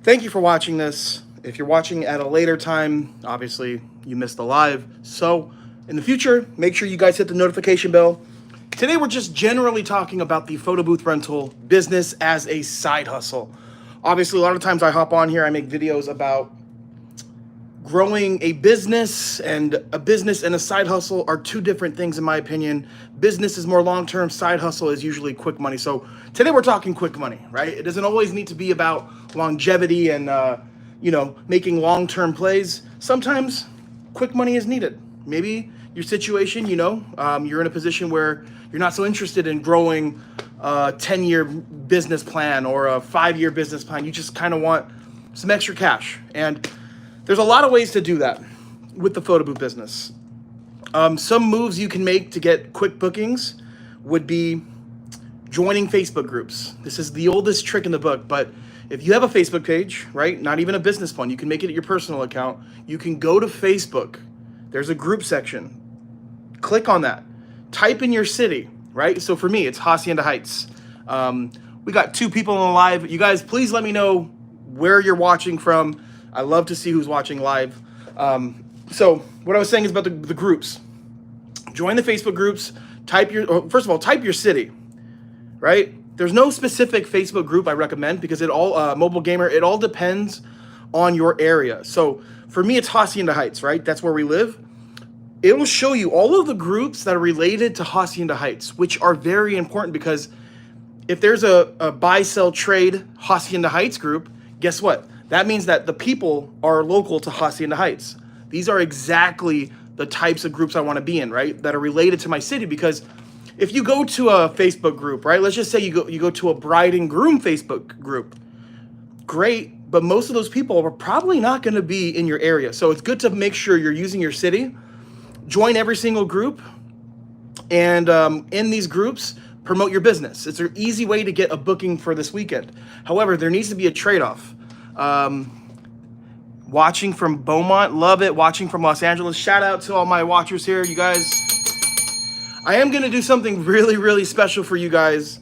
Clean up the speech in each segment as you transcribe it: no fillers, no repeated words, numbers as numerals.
Thank you for watching this. If you're watching at a later time, obviously you missed the live. So in the future, make sure you guys hit the notification bell. Today, we're just generally talking about the photo booth rental business as a side hustle. Obviously, a lot of times I hop on here, I make videos about growing a business, and a business and a side hustle are two different things in my opinion. Business is more long-term, side hustle is usually quick money. So today we're talking quick money, right? It doesn't always need to be about longevity and making long-term plays. Sometimes quick money is needed. Maybe your situation, you're in a position where you're not so interested in growing a 10-year business plan or a 5-year business plan. You just kind of want some extra cash. And there's a lot of ways to do that with the photo booth business. Some moves you can make to get quick bookings would be joining Facebook groups. This is the oldest trick in the book, but if you have a Facebook page, right, not even a business one, you can make it your personal account. You can go to Facebook. There's a group section. Click on that. Type in your city, right? So for me, it's Hacienda Heights. We got 2 people on the live. You guys, please let me know where you're watching from. I love to see who's watching live. So what I was saying is about the groups. Join the Facebook groups. First of all, type your city, right? There's no specific Facebook group I recommend because mobile gamer, it all depends on your area. So for me, it's Hacienda Heights, right? That's where we live. It will show you all of the groups that are related to Hacienda Heights, which are very important because if there's a buy, sell, trade Hacienda Heights group, guess what? That means that the people are local to Hacienda Heights. These are exactly the types of groups I want to be in, right? That are related to my city. Because if you go to a Facebook group, right? Let's just say you go to a bride and groom Facebook group. Great, but most of those people are probably not going to be in your area. So it's good to make sure you're using your city. Join every single group. And in these groups, promote your business. It's an easy way to get a booking for this weekend. However, there needs to be a trade-off. Watching from Beaumont, love it. Watching from Los Angeles, shout out to all my watchers here, you guys. I am gonna do something really, really special for you guys.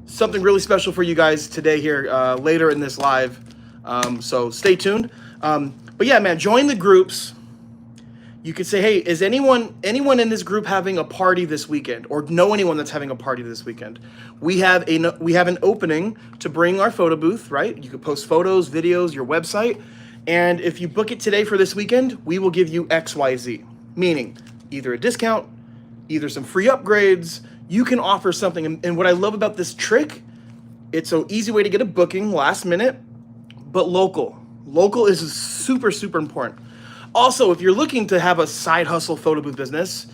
Something really special for you guys today here, later in this live. So stay tuned. But yeah, man, join the groups. You could say, hey, is anyone in this group having a party this weekend, or know anyone that's having a party this weekend? We have an opening to bring our photo booth, right? You could post photos, videos, your website, and if you book it today for this weekend, we will give you XYZ, meaning either a discount, either some free upgrades. You can offer something, and what I love about this trick, it's an easy way to get a booking last minute, but local. Local is super, super important. Also, if you're looking to have a side hustle photo booth business,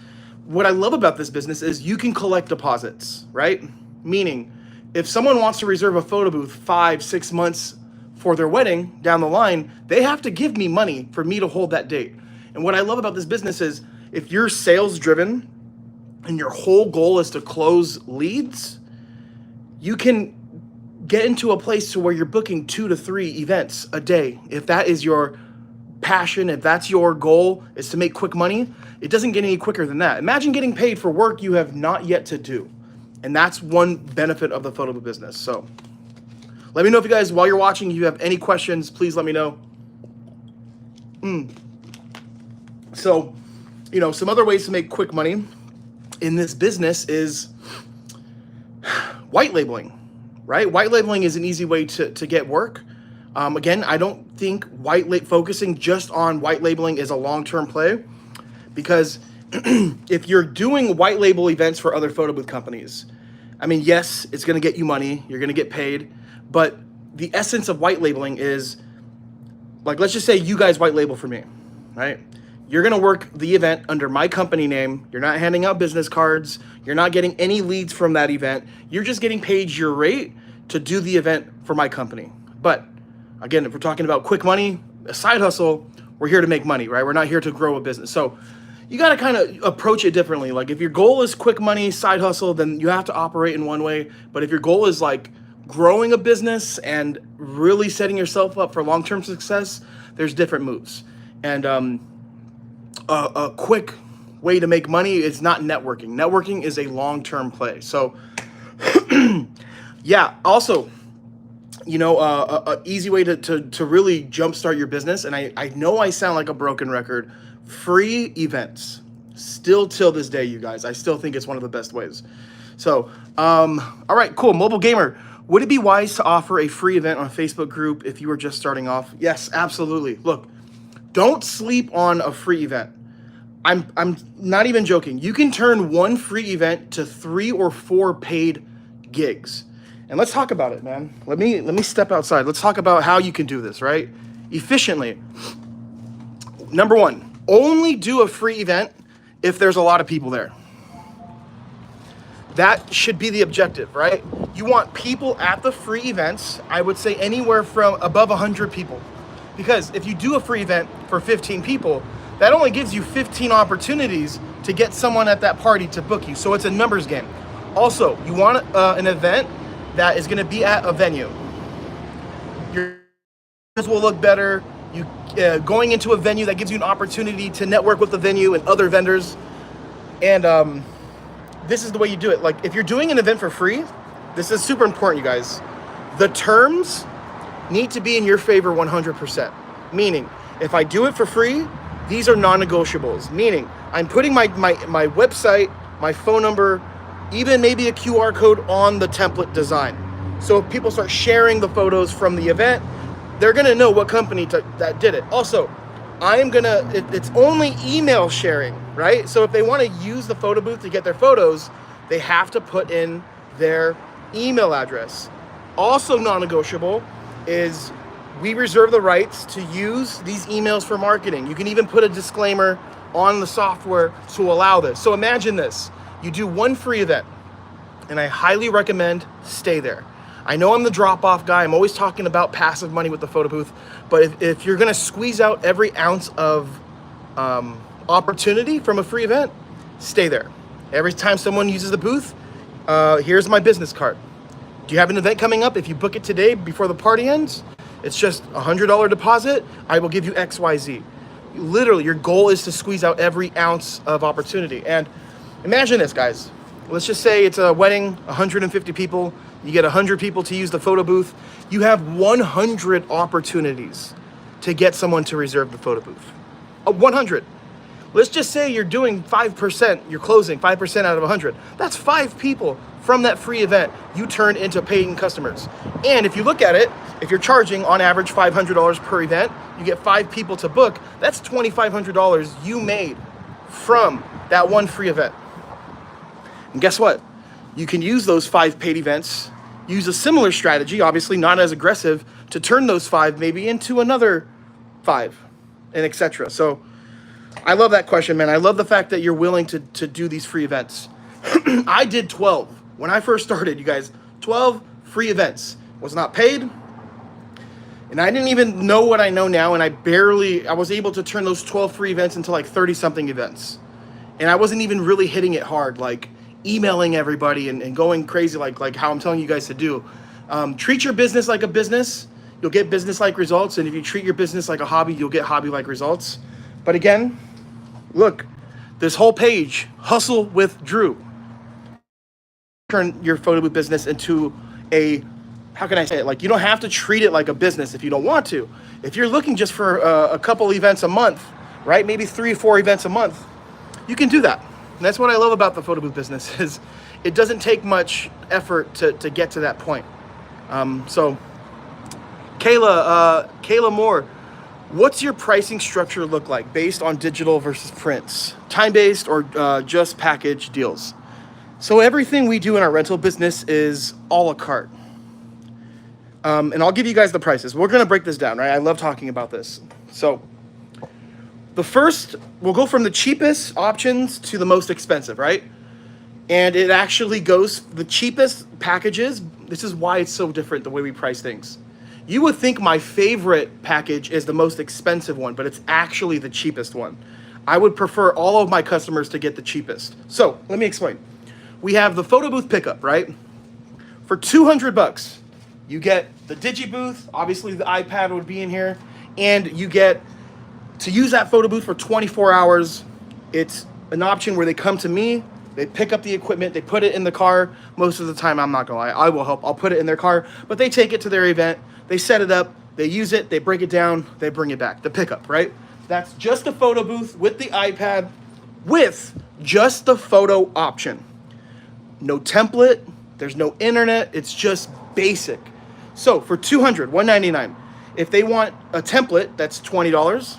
what I love about this business is you can collect deposits, right? Meaning, if someone wants to reserve a photo booth 5-6 months for their wedding down the line, they have to give me money for me to hold that date. And what I love about this business is if you're sales driven and your whole goal is to close leads, you can get into a place to where you're booking 2 to 3 events a day. If that is your passion, if that's your goal, is to make quick money, it doesn't get any quicker than that. Imagine getting paid for work you have not yet to do. And that's one benefit of the photo booth business. So let me know if you guys, while you're watching, if you have any questions, please let me know. So, some other ways to make quick money in this business is white labeling, right? White labeling is an easy way to get work. Again, I don't think focusing just on white labeling is a long-term play, because if you're doing white label events for other photo booth companies, I mean, yes, it's going to get you money, you're going to get paid, but the essence of white labeling is, like, let's just say you guys white label for me, right? You're going to work the event under my company name. You're not handing out business cards. You're not getting any leads from that event. You're just getting paid your rate to do the event for my company. But again, if we're talking about quick money, a side hustle, we're here to make money, right? We're not here to grow a business. So you got to kind of approach it differently. Like, if your goal is quick money, side hustle, then you have to operate in one way. But if your goal is like growing a business and really setting yourself up for long-term success, there's different moves. And a quick way to make money is not networking. Networking is a long-term play. So yeah, also, a easy way to really jumpstart your business. And I know I sound like a broken record. Free events, still till this day, you guys, I still think it's one of the best ways. So, all right, cool. Mobile gamer, would it be wise to offer a free event on a Facebook group if you were just starting off? Yes, absolutely. Look, don't sleep on a free event. I'm not even joking. You can turn one free event to 3 or 4 paid gigs. And let's talk about it, man. Let me step outside. Let's talk about how you can do this, right? Efficiently. Number one, only do a free event if there's a lot of people there. That should be the objective, right? You want people at the free events, I would say anywhere from above 100 people. Because if you do a free event for 15 people, that only gives you 15 opportunities to get someone at that party to book you. So it's a numbers game. Also, you want an event that is gonna be at a venue. Your business will look better. You going into a venue that gives you an opportunity to network with the venue and other vendors. And this is the way you do it. Like if you're doing an event for free, this is super important, you guys. The terms need to be in your favor 100%. Meaning, if I do it for free, these are non-negotiables. Meaning, I'm putting my website, my phone number, even maybe a QR code on the template design. So if people start sharing the photos from the event, they're gonna know what company that did it. Also, it's only email sharing, right? So if they wanna use the photo booth to get their photos, they have to put in their email address. Also non-negotiable is we reserve the rights to use these emails for marketing. You can even put a disclaimer on the software to allow this. So imagine this, you do one free event, and I highly recommend stay there. I know I'm the drop-off guy. I'm always talking about passive money with the photo booth, but if you're gonna squeeze out every ounce of opportunity from a free event, stay there. Every time someone uses the booth, here's my business card. Do you have an event coming up? If you book it today before the party ends, it's just a $100 deposit. I will give you XYZ. Literally, your goal is to squeeze out every ounce of opportunity. And imagine this, guys. Let's just say it's a wedding, 150 people. You get 100 people to use the photo booth. You have 100 opportunities to get someone to reserve the photo booth. 100. Let's just say you're doing 5%, you're closing 5% out of 100. That's 5 people from that free event you turned into paying customers. And if you look at it, if you're charging on average $500 per event, you get 5 people to book, that's $2,500 you made from that one free event. And guess what? You can use those 5 paid events, use a similar strategy, obviously not as aggressive, to turn those 5 maybe into another 5, and etc. So I love that question, man. I love the fact that you're willing to do these free events. I did 12 when I first started, you guys. 12 free events. Was not paid. And I didn't even know what I know now, and I was able to turn those 12 free events into like 30-something events. And I wasn't even really hitting it hard, like emailing everybody and going crazy like how I'm telling you guys to do. Treat your business like a business. You'll get business-like results. And if you treat your business like a hobby, you'll get hobby-like results. But again, look, this whole page, Hustle with Drew. Turn your photo booth business into how can I say it? Like, you don't have to treat it like a business if you don't want to. If you're looking just for a couple events a month, right? Maybe 3 or 4 events a month, you can do that. And that's what I love about the photo booth business is it doesn't take much effort to get to that point. So Kayla Moore, what's your pricing structure look like based on digital versus prints? Time-based or just package deals? So everything we do in our rental business is a la carte. And I'll give you guys the prices. We're going to break this down, right? I love talking about this. So we'll go from the cheapest options to the most expensive, right? And it actually goes, the cheapest packages, this is why it's so different the way we price things. You would think my favorite package is the most expensive one, but it's actually the cheapest one. I would prefer all of my customers to get the cheapest. So let me explain. We have the photo booth pickup, right? For $200, you get the digi booth. Obviously the iPad would be in here, and you get to use that photo booth for 24 hours. It's an option where they come to me, They pick up the equipment, they put it in the car. Most of the time, I'm not gonna lie, I will help. I'll put it in their car, but they take it to their event, they set it up, they use it, they break it down, they bring it back. The pickup, right? That's just a photo booth with the iPad with just the photo option. No template, there's no internet, it's just basic. So for $200, $199, if they want a template, that's $20.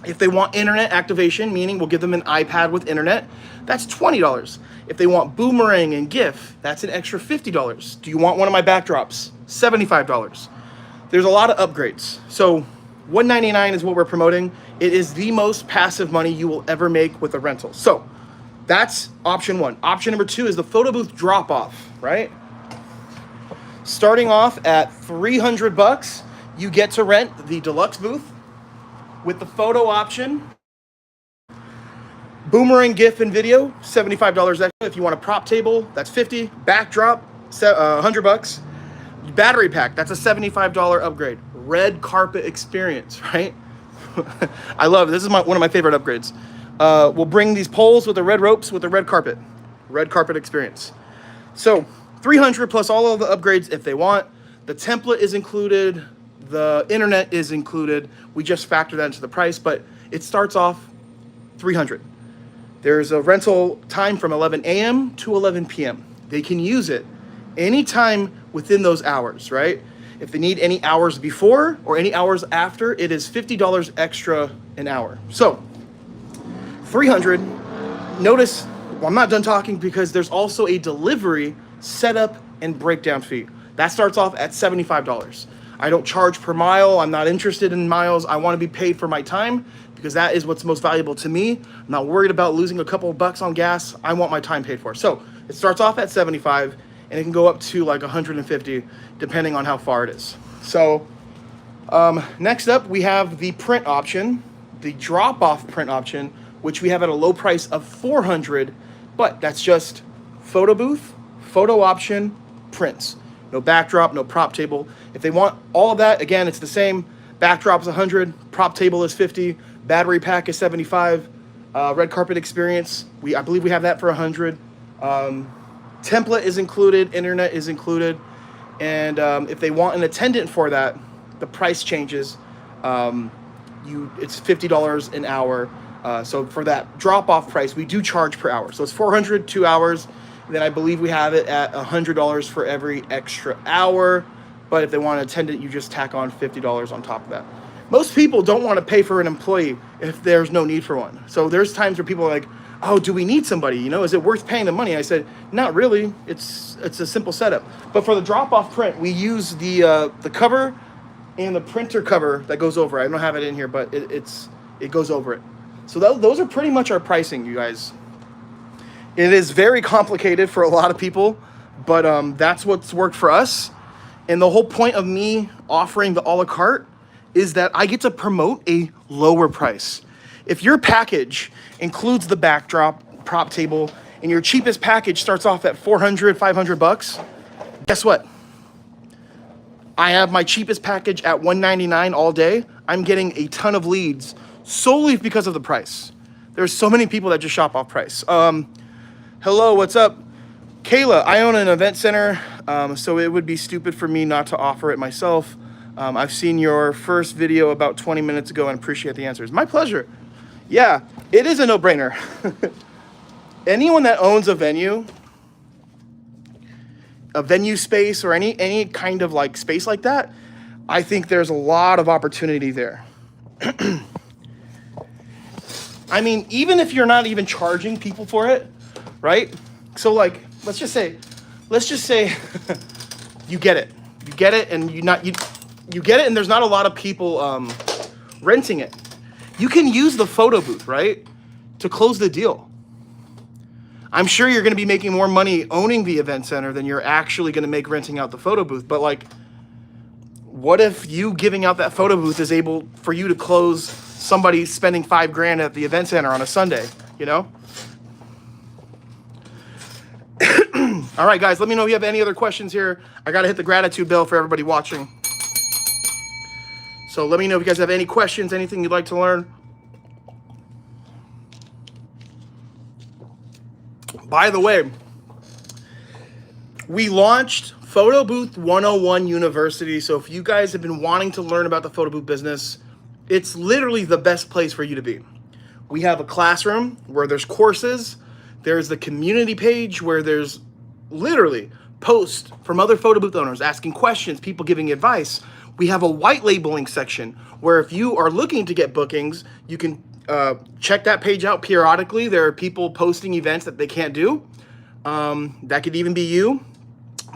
If they want internet activation, meaning we'll give them an iPad with internet, that's $20. If they want boomerang and GIF, that's an extra $50. Do you want one of my backdrops? $75. There's a lot of upgrades. So $199 is what we're promoting. It is the most passive money you will ever make with a rental. So that's option one. Option number two is the photo booth drop off, right? Starting off at $300, you get to rent the deluxe booth with the photo option. Boomerang, GIF, and video, $75 extra. If you want a prop table, that's $50. Backdrop, $100. Battery pack, that's a $75 upgrade. Red carpet experience, right? I love it. This is one of my favorite upgrades. We'll bring these poles with the red ropes with the red carpet. Red carpet experience. So $300 plus all of the upgrades if they want. The template is included. The internet is included. We just factor that into the price, but it starts off $300. There's a rental time from 11 a.m. to 11 p.m. They can use it anytime within those hours, right? If they need any hours before or any hours after, it is $50 extra an hour. So $300. Notice, well, I'm not done talking because there's also a delivery setup and breakdown fee. That starts off at $75. I don't charge per mile. I'm not interested in miles. I want to be paid for my time because that is what's most valuable to me. I'm not worried about losing a couple of bucks on gas. I want my time paid for. So it starts off at 75 and it can go up to like 150 depending on how far it is. So next up, we have the print option, the drop-off print option, which we have at a low price of $400, but that's just photo booth, photo option, prints. No backdrop, no prop table. If they want all of that, again, it's the same. Backdrop is 100, prop table is 50, battery pack is 75, red carpet experience, I believe we have that for 100. Template is included, internet is included, and if they want an attendant for that, the price changes. It's $50 an hour. So for that drop-off price, we do charge per hour. So it's $400, 2 hours. Then I believe we have it at $100 for every extra hour. But if they want an attendant, you just tack on $50 on top of that. Most people don't want to pay for an employee if there's no need for one. So there's times where people are like, oh, do we need somebody? You know, is it worth paying the money? And I said, not really. It's a simple setup. But for the drop-off print, we use the cover and the printer cover that goes over it. I don't have it in here, but it goes over it. So those are pretty much our pricing, you guys. It is very complicated for a lot of people, but that's what's worked for us. And the whole point of me offering the a la carte is that I get to promote a lower price. If your package includes the backdrop, prop table, and your cheapest package starts off at $400, $500, guess what? I have my cheapest package at $199 all day. I'm getting a ton of leads solely because of the price. There's so many people that just shop off price. Hello, what's up? Kayla, I own an event center, so it would be stupid for me not to offer it myself. I've seen your first video about 20 minutes ago and appreciate the answers. My pleasure. Yeah, it is a no-brainer. Anyone that owns a venue space or any kind of like space like that, I think there's a lot of opportunity there. I mean, even if you're not even charging people for it, right? So like, let's just say you get it and you get it and there's not a lot of people renting it. You can use the photo booth, right, to close the deal. I'm sure you're going to be making more money owning the event center than you're actually going to make renting out the photo booth. But like, what if you giving out that photo booth is able for you to close somebody spending $5,000 at the event center on a Sunday, you know? All right, guys, let me know if you have any other questions here. I got to hit the gratitude bell for everybody watching. So let me know if you guys have any questions, anything you'd like to learn. By the way, we launched Photo Booth 101 University. So if you guys have been wanting to learn about the photo booth business, it's literally the best place for you to be. We have a classroom where there's courses. There's the community page where there's literally posts from other photo booth owners asking questions, people giving advice. We have a white labeling section where if you are looking to get bookings, you can check that page out periodically. There are people posting events that they can't do. That could even be you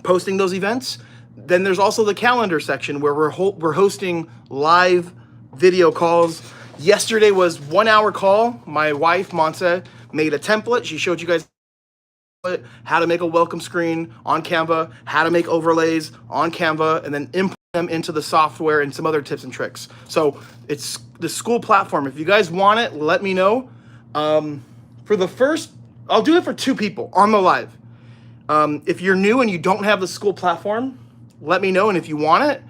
posting those events. Then there's also the calendar section where we're hosting live video calls. Yesterday was 1 hour call. My wife, Monse, made a template. She showed you guys how to make a welcome screen on Canva, how to make overlays on Canva, and then import them into the software and some other tips and tricks. So it's the school platform. If you guys want it, let me know. For the first, I'll do it for 2 people on the live. If you're new and you don't have the school platform, let me know. And if you want it,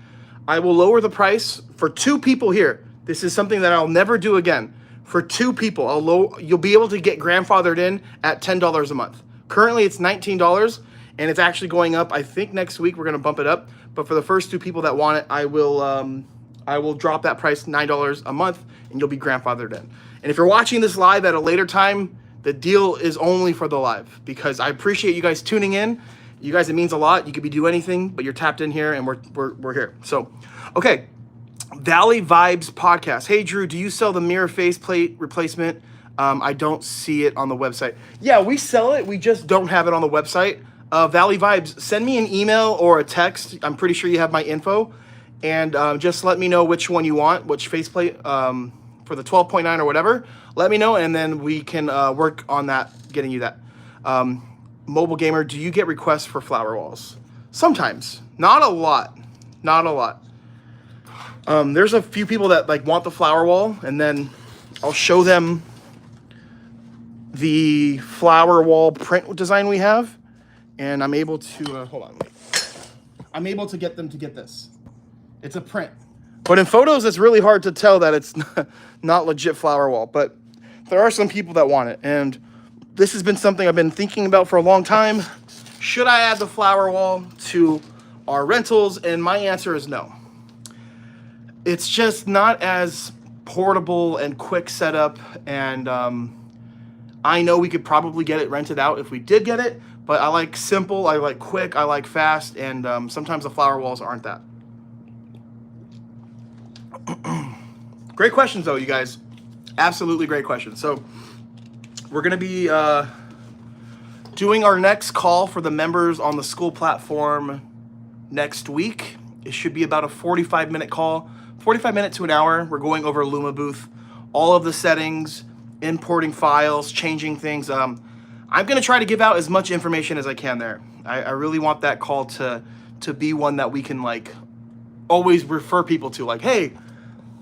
I will lower the price for 2 people here. This is something that I'll never do again. For 2 people, you'll be able to get grandfathered in at $10 a month. Currently, it's $19, and it's actually going up. I think next week we're going to bump it up. But for the first 2 people that want it, I will drop that price $9 a month, and you'll be grandfathered in. And if you're watching this live at a later time, the deal is only for the live, because I appreciate you guys tuning in. You guys, it means a lot. You could be doing anything, but you're tapped in here, and we're here. So, okay. Valley Vibes Podcast. Hey, Drew, do you sell the mirror faceplate replacement? I don't see it on the website. Yeah, we sell it. We just don't have it on the website. Valley Vibes, send me an email or a text. I'm pretty sure you have my info. And just let me know which one you want, which faceplate for the 12.9 or whatever. Let me know, and then we can work on that, getting you that. Mobile Gamer, do you get requests for flower walls? Sometimes. Not a lot. Not a lot. There's a few people that want the flower wall, and then I'll show them the flower wall print design we have, and I'm able to hold on. I'm able to get them to get this. It's a print, but in photos it's really hard to tell that it's not legit flower wall. But there are some people that want it, and this has been something I've been thinking about for a long time. Should I add the flower wall to our rentals? And my answer is no. It's just not as portable and quick setup, and I know we could probably get it rented out if we did get it, but I like simple, I like quick, I like fast, and sometimes the flower walls aren't that. Great questions, though, you guys. Absolutely great questions. So we're going to be doing our next call for the members on the school platform next week. It should be about a 45-minute call. 45 minutes to an hour. We're going over Luma Booth, all of the settings, importing files, changing things. I'm going to try to give out as much information as I can there. I really want that call to be one that we can always refer people to. Hey,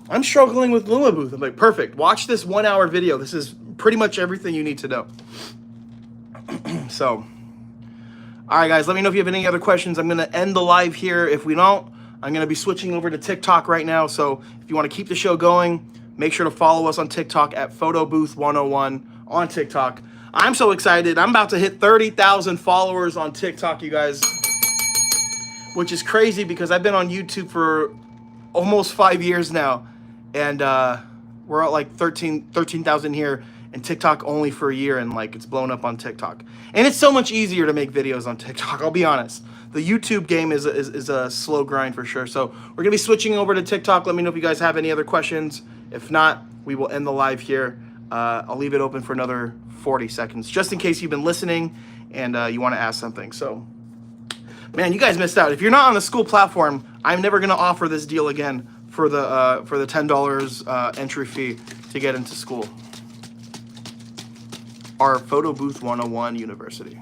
I'm struggling with Luma Booth. I'm like, perfect. Watch this 1 hour video. This is pretty much everything you need to know. So, all right, guys, let me know if you have any other questions. I'm going to end the live here. If we don't, I'm going to be switching over to TikTok right now. So if you want to keep the show going, make sure to follow us on TikTok at PhotoBooth101 on TikTok. I'm so excited. I'm about to hit 30,000 followers on TikTok, you guys, which is crazy because I've been on YouTube for almost 5 years now. And we're at 13,000 here, and TikTok only for a year, and it's blown up on TikTok. And it's so much easier to make videos on TikTok, I'll be honest. The YouTube game is a slow grind for sure. So we're going to be switching over to TikTok. Let me know if you guys have any other questions. If not, we will end the live here. I'll leave it open for another 40 seconds, just in case you've been listening and you want to ask something. So, man, you guys missed out. If you're not on the school platform, I'm never going to offer this deal again for the $10 entry fee to get into school. Our Photo Booth 101 University.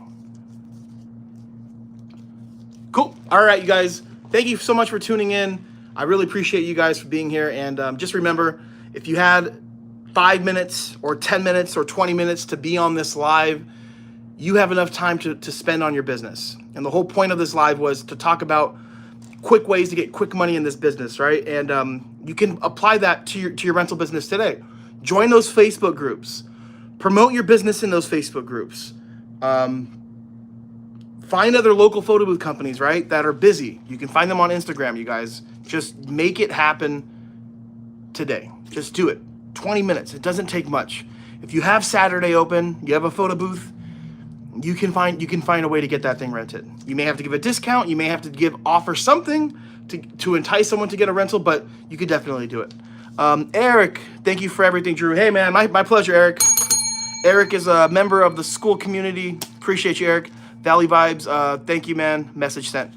Cool. All right, you guys. Thank you so much for tuning in. I really appreciate you guys for being here. And just remember, if you had 5 minutes or 10 minutes or 20 minutes to be on this live, you have enough time to spend on your business. And the whole point of this live was to talk about quick ways to get quick money in this business, right? And you can apply that to your rental business today. Join those Facebook groups. Promote your business in those Facebook groups. Find other local photo booth companies, right, that are busy. You can find them on Instagram, you guys. Just make it happen today. Just do it. 20 minutes. It doesn't take much. If you have Saturday open, you have a photo booth, you can find a way to get that thing rented. You may have to give a discount. You may have to offer something to entice someone to get a rental, but you could definitely do it. Eric, thank you for everything, Drew. Hey, man, my pleasure, Eric. Eric is a member of the school community. Appreciate you, Eric. Valley Vibes, thank you, man. Message sent.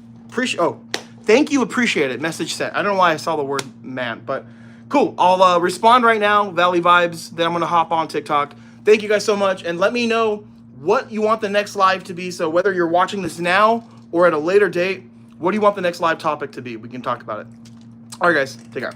Thank you, appreciate it. Message sent. I don't know why I saw the word man, but cool. I'll respond right now, Valley Vibes. Then I'm going to hop on TikTok. Thank you guys so much, and let me know what you want the next live to be. So whether you're watching this now or at a later date, what do you want the next live topic to be? We can talk about it. All right, guys, take care.